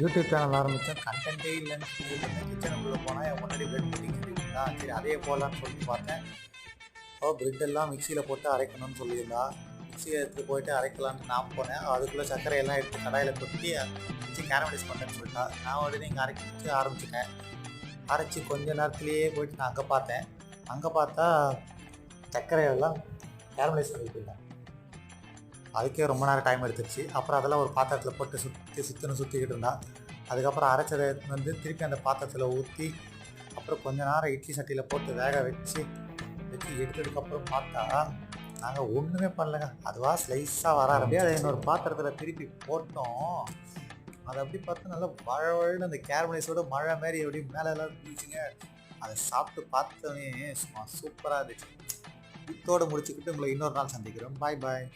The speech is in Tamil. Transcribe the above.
யூடியூப் சேனல் ஆரம்பித்தேன். கண்டென்ட்டே இல்லைன்னு சொல்லிட்டு இருந்தேன். கிச்சனுக்குள்ளே போனால் என் முன்னாடி பிரெட் புட்டிங் செஞ்சுருந்தா, சரி அதே போடலான்னு சொல்லி பார்த்தேன். பிரெட் எல்லாம் மிக்சியில் போட்டு அரைக்கணும்னு சொல்லியிருந்தா, மிக்சியை எடுத்துகிட்டு போயிட்டு அரைக்கலான்னு நான் போனேன். அதுக்குள்ளே சர்க்கரையெல்லாம் எடுத்து கடாயில் கொட்டி வச்சு கேரமலைஸ் பண்ணேன்னு சொல்லிட்டா. நான் உடனே இங்கே அரைச்சி ஆரம்பிச்சிட்டேன். அரைச்சி கொஞ்ச நேரத்துலேயே போயிட்டு நான் அங்கே பார்த்தேன். அங்கே பார்த்தா சர்க்கரையெல்லாம் கேரமலைஸ் பண்ணிட்டு இருந்தேன். அதுக்கே ரொம்ப நேரம் டைம் எடுத்துருச்சு. அப்புறம் அதெல்லாம் ஒரு பாத்திரத்தில் போட்டு சுற்றிக்கிட்டு இருந்தா. அதுக்கப்புறம் அரைச்சதை வந்து திருப்பி அந்த பாத்திரத்தில் ஊற்றி அப்புறம் கொஞ்ச நேரம் இட்லி சட்டியில் போட்டு வேக வச்சு எடுத்ததுக்கப்புறம் பார்த்தா நாங்கள் ஒன்றுமே பண்ணலைங்க. அதுவாக ஸ்லைஸாக வர ஆரம்பிச்சு. அதை இன்னொரு பாத்திரத்தில் திருப்பி போட்டோம். அதை அப்படி பார்த்தா நல்லா வழவழன்னு அந்த கேரமலைஸோட மழை மாதிரி எப்படி மேலே எல்லாம் இருந்துச்சுங்க. அதை சாப்பிட்டு பார்த்தோன்னே சூப்பராக இருந்துச்சு. இதோடு முடிச்சுக்கிட்டு உங்களை இன்னொரு நாள் சந்திக்கிறோம். பாய் பாய்.